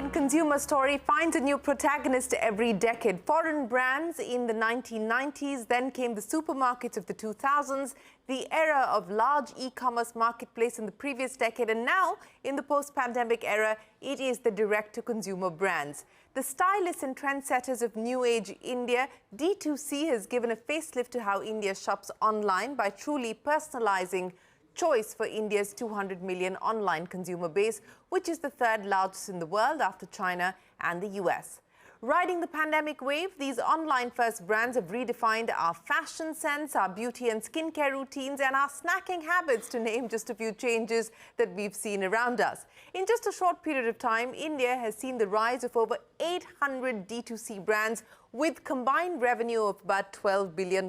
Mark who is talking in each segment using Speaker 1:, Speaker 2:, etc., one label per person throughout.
Speaker 1: One consumer story finds a new protagonist every decade. Foreign brands in the 1990s, then came the supermarkets of the 2000s, the era of large e-commerce marketplace in the previous decade, and now, in the post-pandemic era, it is the direct-to-consumer brands. The stylists and trendsetters of New Age India, D2C has given a facelift to how India shops online by truly personalizing choice for India's 200 million online consumer base, which is the third largest in the world after China and the US. Riding the pandemic wave, these online-first brands have redefined our fashion sense, our beauty and skincare routines, and our snacking habits, to name just a few changes that we've seen around us. In just a short period of time, India has seen the rise of over 800 D2C brands with combined revenue of about $12 billion,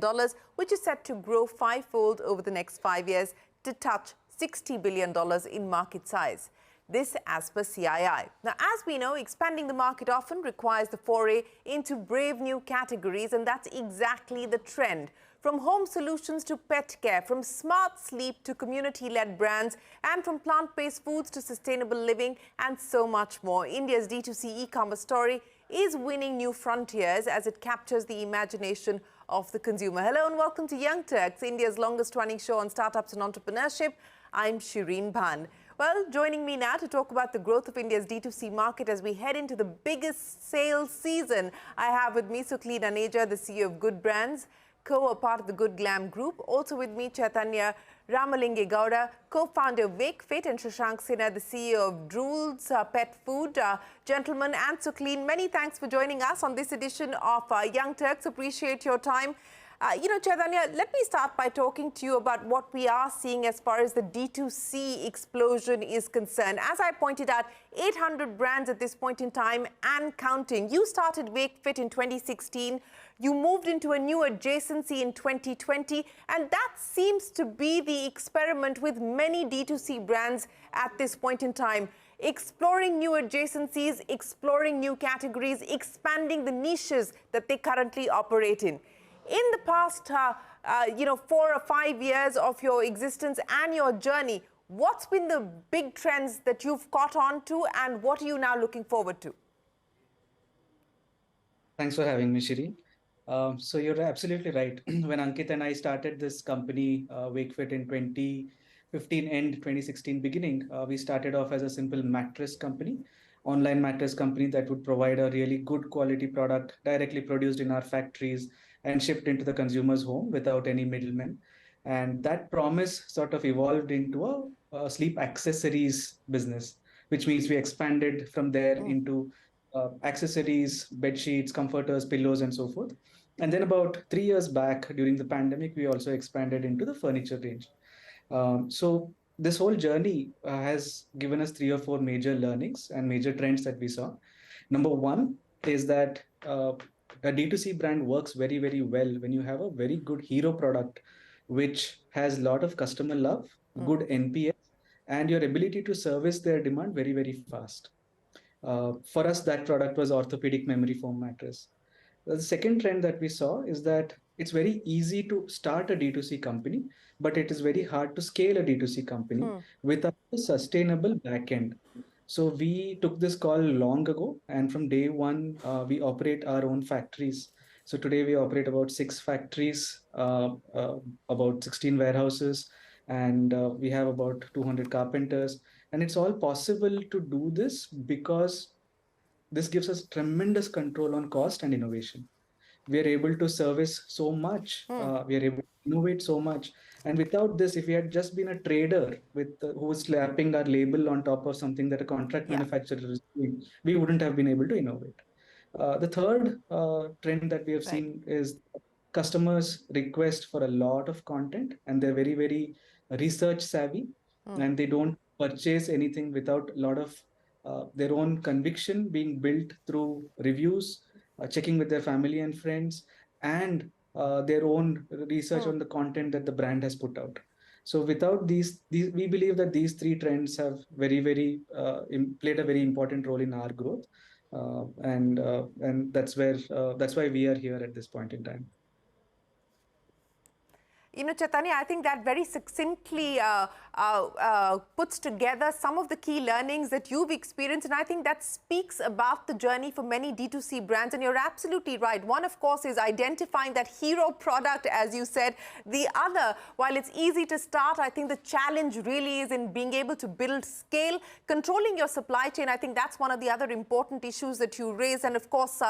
Speaker 1: which is set to grow fivefold over the next 5 years to touch $60 billion in market size. This as per CII. Now, as we know, expanding the market often requires the foray into brave new categories, and that's exactly the trend. From home solutions to pet care, from smart sleep to community-led brands, and from plant-based foods to sustainable living, and so much more. India's D2C e-commerce story is winning new frontiers as it captures the imagination of the consumer. Hello and welcome to Young Turks, India's longest-running show on startups and entrepreneurship. I'm Shereen Bhan. Well, joining me now to talk about the growth of India's D2C market as we head into the biggest sales season, I have with me Sukhleen, Aneja, the CEO of Good Brands, part of the Good Glam Group. Also with me, Chaitanya Ramalingegowda, co-founder of Wakefit, and Shashank Sinha, the CEO of Drools Pet Food. Gentlemen and Sukhleen, many thanks for joining us on this edition of Young Turks. Appreciate your time. Chaitanya, let me start by talking to you about what we are seeing as far as the D2C explosion is concerned. As I pointed out, 800 brands at this point in time and counting. You started Wakefit in 2016. You moved into a new adjacency in 2020, and that seems to be the experiment with many D2C brands at this point in time. Exploring new adjacencies, exploring new categories, expanding the niches that they currently operate in. In the past, 4 or 5 years of your existence and your journey, what's been the big trends that you've caught on to, and what are you now looking forward to?
Speaker 2: Thanks for having me, Shiri. So you're absolutely right. When Ankit and I started this company, Wakefit, in 2015 and 2016 beginning, we started off as a simple mattress company, online mattress company that would provide a really good quality product directly produced in our factories and shipped into the consumer's home without any middlemen. And that promise sort of evolved into a sleep accessories business, which means we expanded from there into accessories, bed sheets, comforters, pillows, and so forth. And then about 3 years back during the pandemic, we also expanded into the furniture range. So this whole journey has given us 3 or 4 major learnings and major trends that we saw. Number one is that a D2C brand works very, very well when you have a very good hero product, which has a lot of customer love, good NPS, and your ability to service their demand very, very fast. For us, that product was orthopedic memory foam mattress. The second trend that we saw is that it's very easy to start a D2C company, but it is very hard to scale a D2C company without a sustainable backend. So we took this call long ago, and from day one, we operate our own factories. So today we operate about 6 factories, about 16 warehouses, and we have about 200 carpenters. And it's all possible to do this because this gives us tremendous control on cost and innovation. We are able to service so much. We are able to innovate so much. And without this, if we had just been a trader with who was slapping our label on top of something that a contract manufacturer is doing, we wouldn't have been able to innovate. The third trend that we have seen is customers request for a lot of content, and they're very, very research savvy, and they don't purchase anything without a lot of their own conviction being built through reviews, checking with their family and friends, and their own research on the content that the brand has put out. So without these, we believe that these 3 trends have very, very played a very important role in our growth, and that's why we are here at this point in time.
Speaker 1: Chaitanya, I think that very succinctly puts together some of the key learnings that you've experienced. And I think that speaks about the journey for many D2C brands. And you're absolutely right. One, of course, is identifying that hero product, as you said. The other, while it's easy to start, I think the challenge really is in being able to build scale, controlling your supply chain. I think that's one of the other important issues that you raise. And of course,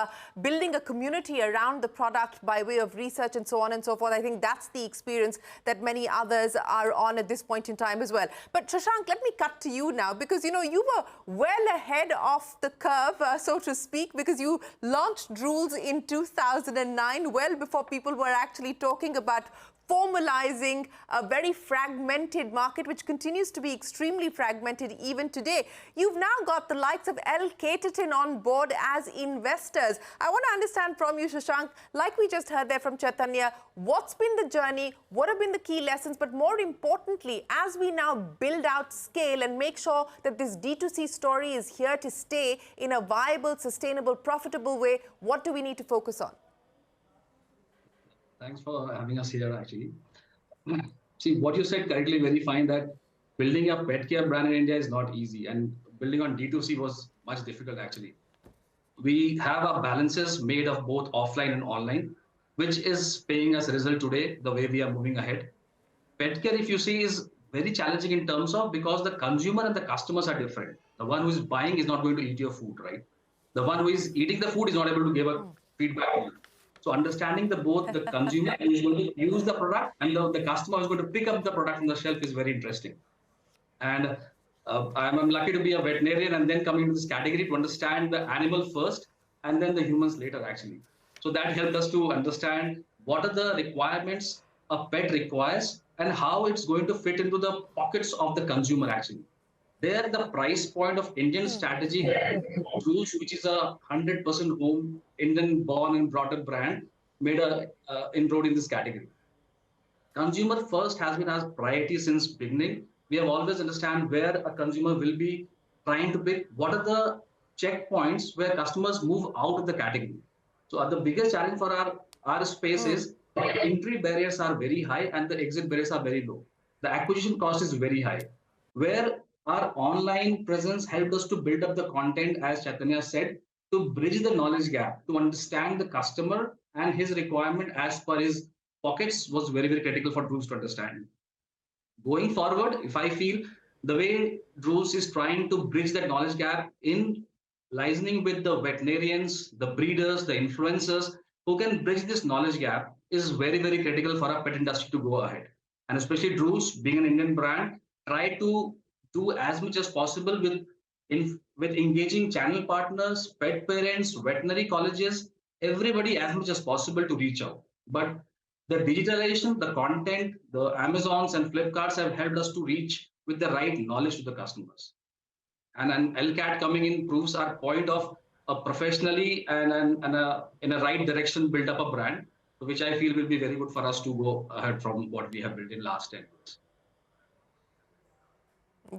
Speaker 1: building a community around the product by way of research and so on and so forth. I think that's the experience that many others are on at this point in time as well. But Shashank, let me cut to you now, because you were well ahead of the curve, so to speak, because you launched Drools in 2009, well before people were actually talking about formalizing a very fragmented market, which continues to be extremely fragmented even today. You've now got the likes of Catterton on board as investors. I want to understand from you, Shashank, like we just heard there from Chaitanya, what's been the journey, what have been the key lessons, but more importantly, as we now build out scale and make sure that this D2C story is here to stay in a viable, sustainable, profitable way, what do we need to focus on?
Speaker 3: Thanks for having us here, actually. See, what you said correctly, very fine, that building a pet care brand in India is not easy, and building on D2C was much difficult, actually. We have our balances made of both offline and online, which is paying us result today, the way we are moving ahead. Pet care, if you see, is very challenging in terms of, because the consumer and the customers are different. The one who is buying is not going to eat your food, right? The one who is eating the food is not able to give a feedback to you. So understanding both the consumer who is going to use the product and the customer who is going to pick up the product from the shelf is very interesting. And I'm lucky to be a veterinarian and then coming into this category to understand the animal first and then the humans later, actually. So that helped us to understand what are the requirements a pet requires and how it's going to fit into the pockets of the consumer, actually. There, the price point of Indian strategy, Drools, which is a 100% home, Indian-born and brought-up brand, made a inroad in this category. Consumer first has been our priority since beginning. We have always understand where a consumer will be trying to pick, what are the checkpoints where customers move out of the category. So the biggest challenge for our space is the entry barriers are very high and the exit barriers are very low. The acquisition cost is very high. Where our online presence helped us to build up the content, as Chaitanya said, to bridge the knowledge gap, to understand the customer and his requirement as per his pockets was very, very critical for Drools to understand. Going forward, if I feel the way Drools is trying to bridge that knowledge gap in liaising with the veterinarians, the breeders, the influencers, who can bridge this knowledge gap is very, very critical for our pet industry to go ahead. And especially Drools, being an Indian brand, try to do as much as possible with engaging channel partners, pet parents, veterinary colleges, everybody as much as possible to reach out. But the digitalization, the content, the Amazons and Flipkarts have helped us to reach with the right knowledge to the customers. And an LCAT coming in proves our point of a professionally and in a right direction build up a brand, which I feel will be very good for us to go ahead from what we have built in last 10 years.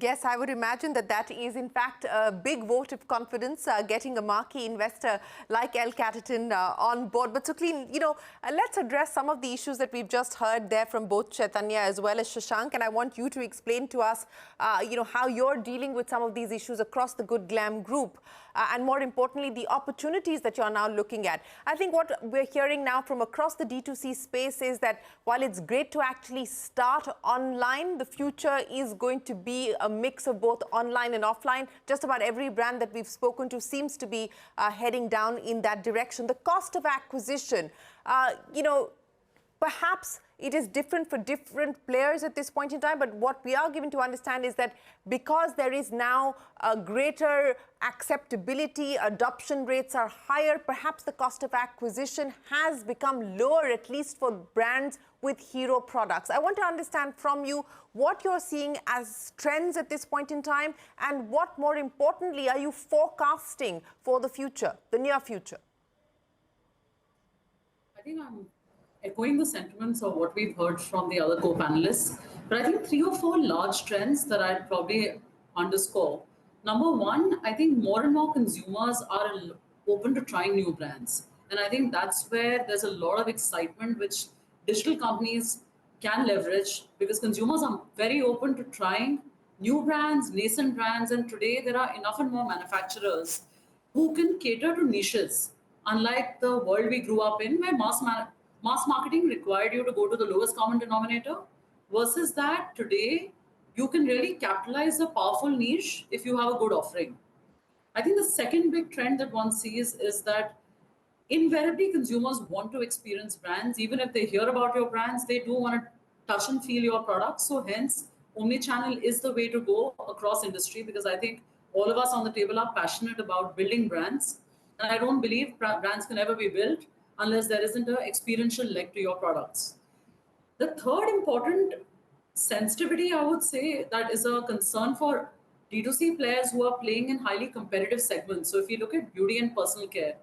Speaker 1: Yes, I would imagine that that is, in fact, a big vote of confidence, getting a marquee investor like Catterton on board. But Sukhleen, let's address some of the issues that we've just heard there from both Chaitanya as well as Shashank. And I want you to explain to us, how you're dealing with some of these issues across the Good Glam group. And more importantly, the opportunities that you're now looking at. I think what we're hearing now from across the D2C space is that while it's great to actually start online, the future is going to be a mix of both online and offline. Just about every brand that we've spoken to seems to be heading down in that direction. The cost of acquisition, perhaps it is different for different players at this point in time, but what we are given to understand is that because there is now a greater acceptability, adoption rates are higher, perhaps the cost of acquisition has become lower, at least for brands with hero products. I want to understand from you what you're seeing as trends at this point in time, and what, more importantly, are you forecasting for the future, the near future?
Speaker 4: I think I'm echoing the sentiments of what we've heard from the other co-panelists, but I think 3 or 4 large trends that I'd probably underscore. Number one, I think more and more consumers are open to trying new brands. And I think that's where there's a lot of excitement, which digital companies can leverage, because consumers are very open to trying new brands, nascent brands, and today there are enough and more manufacturers who can cater to niches. Unlike the world we grew up in, where mass marketing required you to go to the lowest common denominator, versus that today you can really capitalize a powerful niche if you have a good offering. I think the second big trend that one sees is that invariably consumers want to experience brands. Even if they hear about your brands, they do want to touch and feel your products. So hence, omnichannel is the way to go across industry, because I think all of us on the table are passionate about building brands. And I don't believe brands can ever be built unless there isn't an experiential leg to your products. The third important sensitivity, I would say, that is a concern for D2C players who are playing in highly competitive segments. So if you look at beauty and personal care,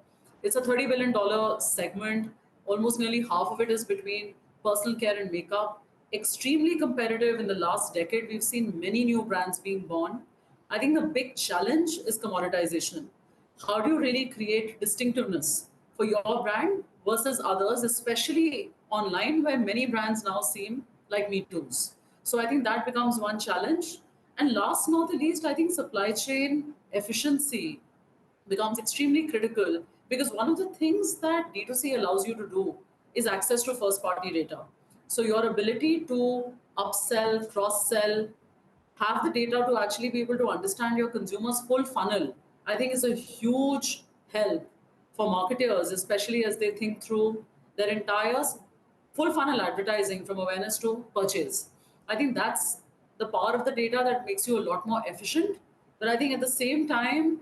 Speaker 4: it's a $30 billion segment. Almost nearly half of it is between personal care and makeup. Extremely competitive. In the last decade, we've seen many new brands being born. I think the big challenge is commoditization. How do you really create distinctiveness for your brand versus others, especially online, where many brands now seem like Me Too's? So I think that becomes one challenge. And last not the least, I think supply chain efficiency becomes extremely critical, because one of the things that D2C allows you to do is access to first party data. So your ability to upsell, cross sell, have the data to actually be able to understand your consumer's full funnel, I think is a huge help for marketers, especially as they think through their entire full funnel advertising from awareness to purchase. I think that's the power of the data that makes you a lot more efficient. But I think at the same time,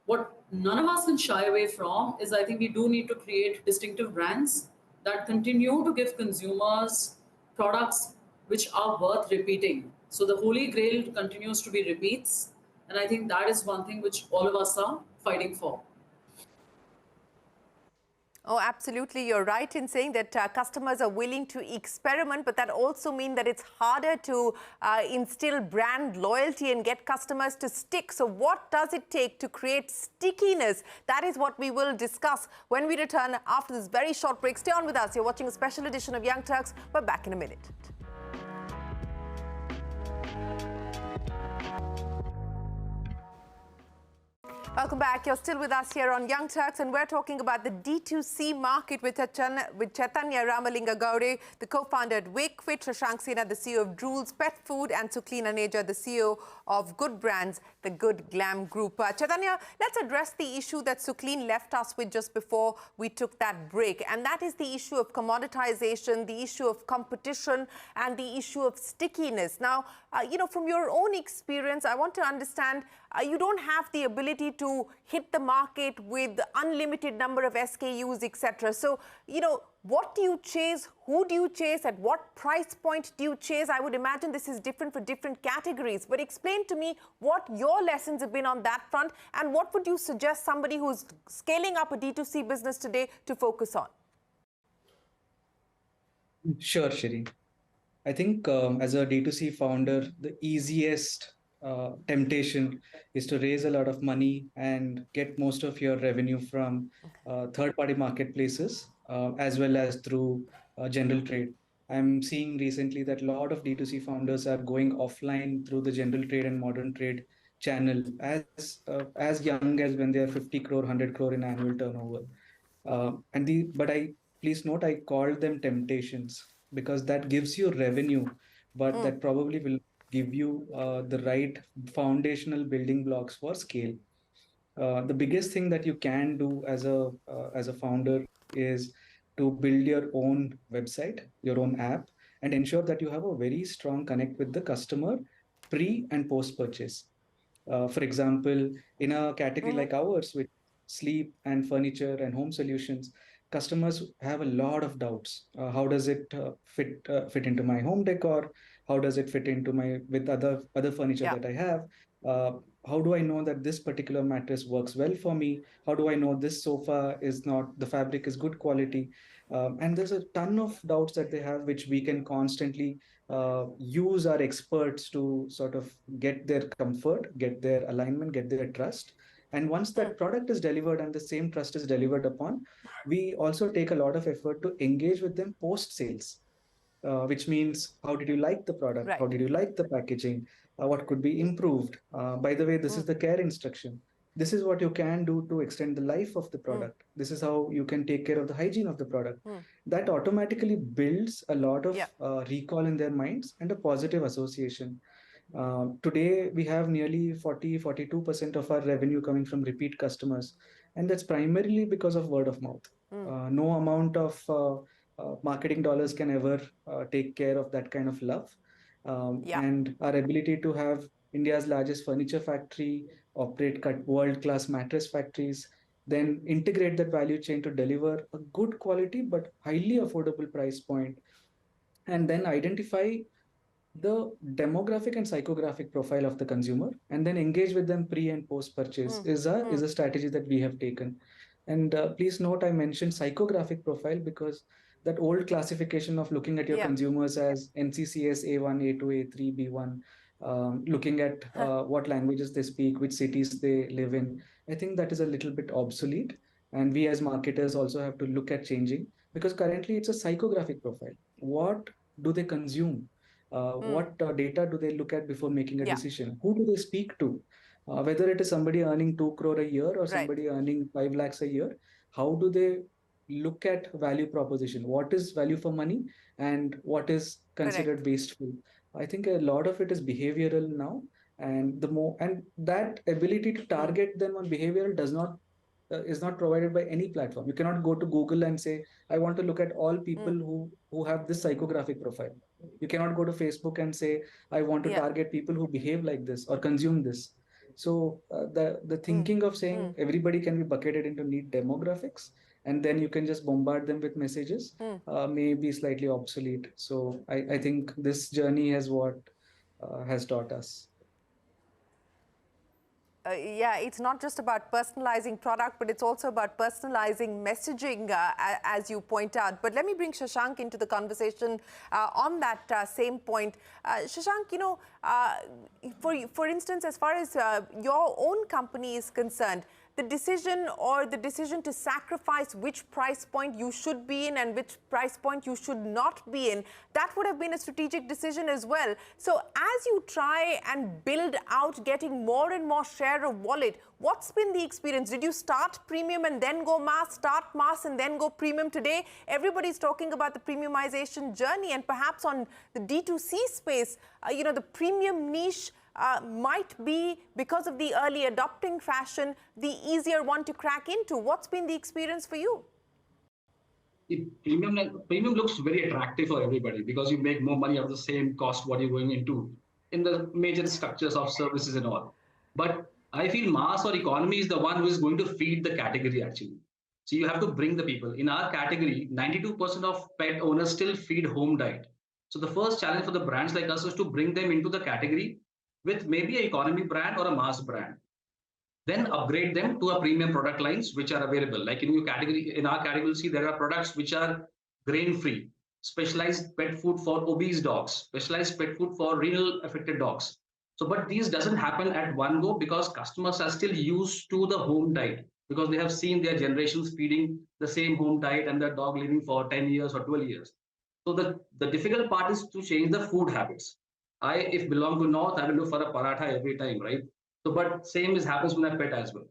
Speaker 4: what none of us can shy away from is, I think we do need to create distinctive brands that continue to give consumers products which are worth repeating. So the holy grail continues to be repeats. And I think that is one thing which all of us are fighting for.
Speaker 1: Oh, absolutely. You're right in saying that customers are willing to experiment, but that also means that it's harder to instill brand loyalty and get customers to stick. So what does it take to create stickiness? That is what we will discuss when we return after this very short break. Stay on with us. You're watching a special edition of Young Turks. We're back in a minute. Welcome back. You're still with us here on Young Turks, and we're talking about the D2C market with Chaitanya Ramalingegowda, the co-founder at Wakefit, Shashank Sinha, the CEO of Drools Pet Food, and Sukhleen, Aneja, the CEO of Good Brands, the Good Glam Group. Chaitanya, let's address the issue that Sukhleen left us with just before we took that break, and that is the issue of commoditization, the issue of competition, and the issue of stickiness. Now, from your own experience, I want to understand, you don't have the ability to hit the market with unlimited number of SKUs, etc. So, what do you chase? Who do you chase? At what price point do you chase? I would imagine this is different for different categories. But explain to me what your lessons have been on that front, and what would you suggest somebody who's scaling up a D2C business today to focus on?
Speaker 2: Sure, Shereen. I think as a D2C founder, the easiest temptation is to raise a lot of money and get most of your revenue from third-party marketplaces as well as through general trade. I'm seeing recently that a lot of D2C founders are going offline through the general trade and modern trade channel as young as when they are 50 crore, 100 crore in annual turnover. But please note, I called them temptations because that gives you revenue, but that probably will give you the right foundational building blocks for scale. The biggest thing that you can do as a founder is to build your own website, your own app, and ensure that you have a very strong connect with the customer pre and post purchase. For example, in a category like ours, with sleep and furniture and home solutions, customers have a lot of doubts. How does it fit into my home decor? How does it fit into my with other furniture that I have? How do I know that this particular mattress works well for me? How do I know this sofa is not, the fabric is good quality? And there's a ton of doubts that they have, which we can constantly use our experts to sort of get their comfort, get their alignment, get their trust. And once that product is delivered and the same trust is delivered upon, we also take a lot of effort to engage with them post sales. which means how did you like the product? How
Speaker 1: Right.
Speaker 2: did you like the packaging? What could be improved? By the way, this is the care instruction. This is what you can do to extend the life of the product. This is how you can take care of the hygiene of the product. That automatically builds a lot of
Speaker 1: Yeah.
Speaker 2: recall in their minds and a positive association. Today, we have nearly 42% of our revenue coming from repeat customers. And that's primarily because of word of mouth. No amount of marketing dollars can ever take care of that kind of love.
Speaker 1: Yeah.
Speaker 2: And our ability to have India's largest furniture factory, operate world-class mattress factories, then integrate that value chain to deliver a good quality but highly affordable price point, and then identify the demographic and psychographic profile of the consumer and then engage with them pre and post purchase is a strategy that we have taken. And please note, I mentioned psychographic profile because that old classification of looking at your
Speaker 1: Yeah.
Speaker 2: consumers as NCCS A1, A2, A3, B1, looking at what languages they speak, which cities they live in, I think that is a little bit obsolete. And we as marketers also have to look at changing, because currently it's a psychographic profile. What do they consume? What data do they look at before making a
Speaker 1: Yeah.
Speaker 2: decision? Who do they speak to? Whether it is somebody earning 2 crore a year or
Speaker 1: Right.
Speaker 2: somebody earning 5 lakhs a year, how do they look at value proposition? What is value for money and what is
Speaker 1: Correct.
Speaker 2: considered wasteful? I think a lot of it is behavioral now, and that ability to target them on behavioral is not provided by any platform. You cannot go to Google and say, I want to look at all people who have this psychographic profile. You cannot go to Facebook and say, I want to
Speaker 1: Yeah.
Speaker 2: target people who behave like this or consume this. So the thinking of saying everybody can be bucketed into neat demographics and then you can just bombard them with messages may be slightly obsolete. So I think this journey has what has taught us.
Speaker 1: Yeah, it's not just about personalizing product, but it's also about personalizing messaging, as you point out. But let me bring Shashank into the conversation on that same point. Shashank, you know, for instance, as far as your own company is concerned, the decision to sacrifice which price point you should be in and which price point you should not be in, that would have been a strategic decision as well. So as you try and build out getting more and more share of wallet, what's been the experience? Did you start premium and then go mass, start mass and then go premium? Today, everybody's talking about the premiumization journey, and perhaps on the D2C space, you know, the premium niche might be, because of the early adopting fashion, the easier one to crack into. What's been the experience for you?
Speaker 3: Premium looks very attractive for everybody because you make more money out of the same cost what you're going into in the major structures of services and all. But I feel mass or economy is the one who is going to feed the category actually. So you have to bring the people. In our category, 92% of pet owners still feed home diet. So the first challenge for the brands like us is to bring them into the category with maybe an economy brand or a mass brand. Then upgrade them to a premium product lines which are available. Like in our category, see there are products which are grain-free, specialized pet food for obese dogs, specialized pet food for renal affected dogs. So, but these doesn't happen at one go because customers are still used to the home diet because they have seen their generations feeding the same home diet and their dog living for 10 years or 12 years. So the difficult part is to change the food habits. If belong to North, I will look for a paratha every time, right? So, but same is happens with my pet as well.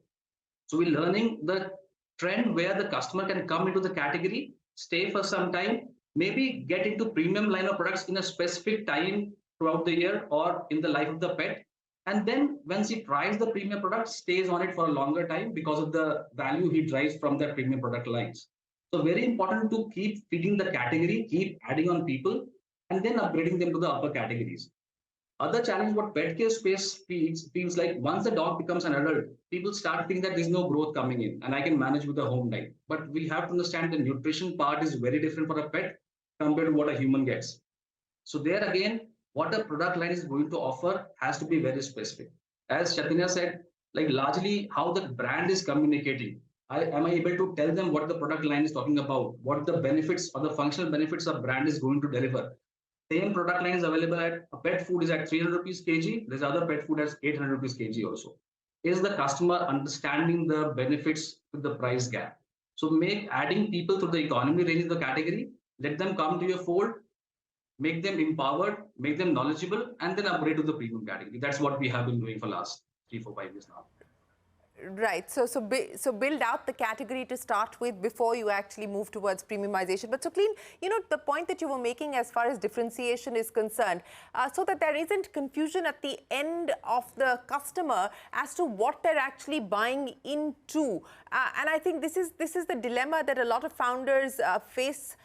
Speaker 3: So we're learning the trend where the customer can come into the category, stay for some time, maybe get into premium line of products in a specific time throughout the year or in the life of the pet. And then once he tries the premium product, stays on it for a longer time because of the value he drives from the premium product lines. So very important to keep feeding the category, keep adding on people, and then upgrading them to the upper categories. Other challenge what pet care space feels like once the dog becomes an adult, people start thinking that there's no growth coming in and I can manage with a home diet. But we have to understand the nutrition part is very different for a pet compared to what a human gets. So there again, what a product line is going to offer has to be very specific. As Chaitanya said, like largely how the brand is communicating. Am I able to tell them what the product line is talking about, what the benefits or the functional benefits a brand is going to deliver? Same product line is available at a pet food is at 300 rupees kg. There's other pet food at 800 rupees kg also. Is the customer understanding the benefits with the price gap? So make adding people to the economy range of the category, let them come to your fold, make them empowered, make them knowledgeable, and then upgrade to the premium category. That's what we have been doing for last 3, 4, 5 years now.
Speaker 1: Right. So build out the category to start with before you actually move towards premiumization. But Sukhleen, you know, the point that you were making as far as differentiation is concerned, so that there isn't confusion at the end of the customer as to what they're actually buying into. And I think this is the dilemma that a lot of founders face.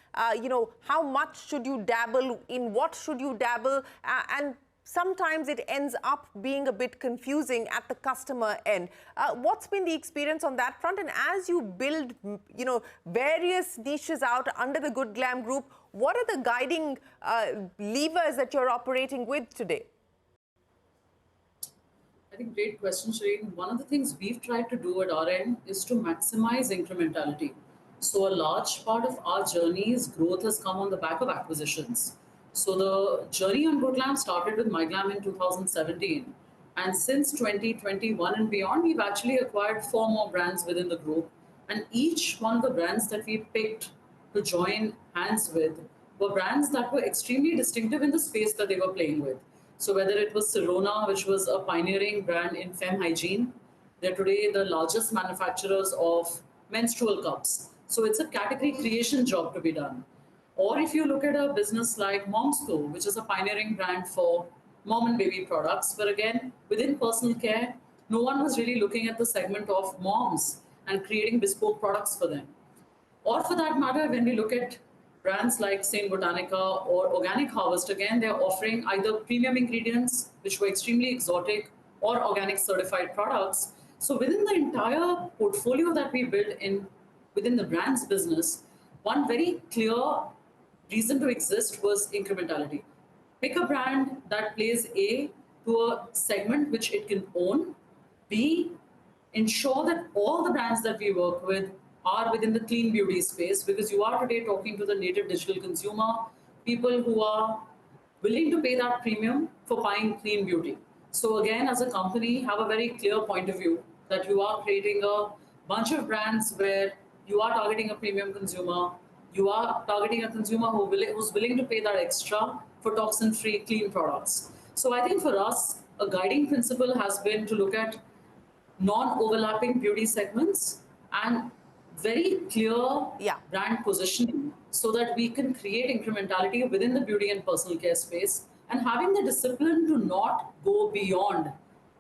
Speaker 1: You know, how much should you dabble in? What should you dabble? And sometimes it ends up being a bit confusing at the customer end. What's been the experience on that front? And as you build, you know, various niches out under the Good Glam Group, what are the guiding levers that you're operating with today?
Speaker 4: I think great question, Shereen. One of the things we've tried to do at our end is to maximize incrementality. So a large part of our journey's growth has come on the back of acquisitions. So the journey on Good Glam started with MyGlam in 2017. And since 2021 and beyond, we've actually acquired 4 more brands within the group. And each one of the brands that we picked to join hands with were brands that were extremely distinctive in the space that they were playing with. So whether it was Sirona, which was a pioneering brand in femme hygiene, they're today the largest manufacturers of menstrual cups. So it's a category creation job to be done. Or if you look at a business like Momsco, which is a pioneering brand for mom and baby products, but again, within personal care, no one was really looking at the segment of moms and creating bespoke products for them. Or for that matter, when we look at brands like Saint Botanica or Organic Harvest, again, they're offering either premium ingredients, which were extremely exotic, or organic certified products. So within the entire portfolio that we built within the brands business, one very clear reason to exist was incrementality. Pick a brand that plays A, to a segment which it can own. B, ensure that all the brands that we work with are within the clean beauty space, because you are today talking to the native digital consumer, people who are willing to pay that premium for buying clean beauty. So again, as a company, have a very clear point of view that you are creating a bunch of brands where you are targeting a premium consumer, you are targeting a consumer who's willing to pay that extra for toxin-free, clean products. So I think for us, a guiding principle has been to look at non-overlapping beauty segments and very clear brand positioning so that we can create incrementality within the beauty and personal care space, and having the discipline to not go beyond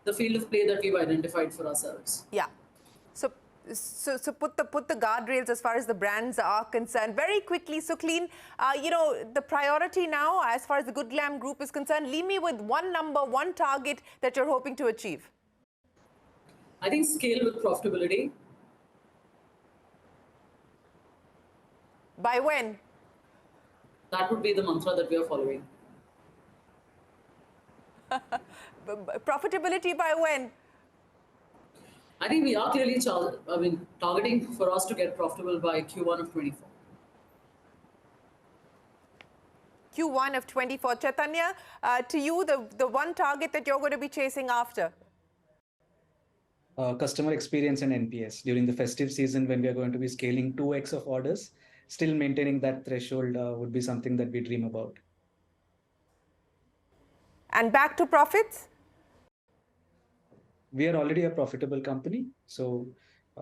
Speaker 4: the field of play that we've identified for ourselves.
Speaker 1: Yeah. So put the guardrails as far as the brands are concerned. Very quickly, Sukhleen, you know, the priority now as far as the Good Glam Group is concerned, leave me with one number, one target that you're hoping to achieve.
Speaker 4: I think scale with profitability.
Speaker 1: By when?
Speaker 4: That would be the mantra that we are following.
Speaker 1: Profitability by when?
Speaker 4: I think we are clearly targeting for us to get profitable by Q1 of 24.
Speaker 1: Q1 of 24. Chaitanya, to you, the one target that you're going to be chasing after?
Speaker 2: Customer experience and NPS during the festive season, when we are going to be scaling 2x of orders, still maintaining that threshold would be something that we dream about.
Speaker 1: And back to profits?
Speaker 2: We are already a profitable company, so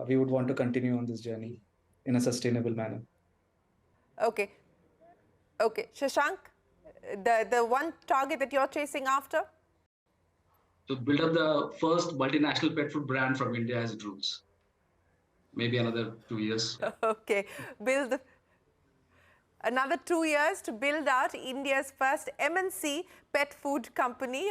Speaker 2: we would want to continue on this journey in a sustainable manner.
Speaker 1: Okay. Okay. Shashank, the one target that you're chasing after?
Speaker 3: To build up the first multinational pet food brand from India as Drools. Maybe another 2 years.
Speaker 1: Okay. Another 2 years to build out India's first MNC pet food company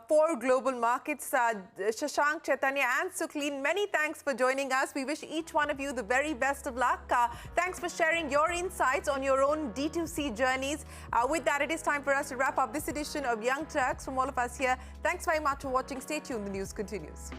Speaker 1: for global markets. Shashank, Chaitanya and Sukhleen, many thanks for joining us. We wish each one of you the very best of luck. Thanks for sharing your insights on your own D2C journeys. With that, it is time for us to wrap up this edition of Young Turks. From all of us here, thanks very much for watching. Stay tuned. The news continues.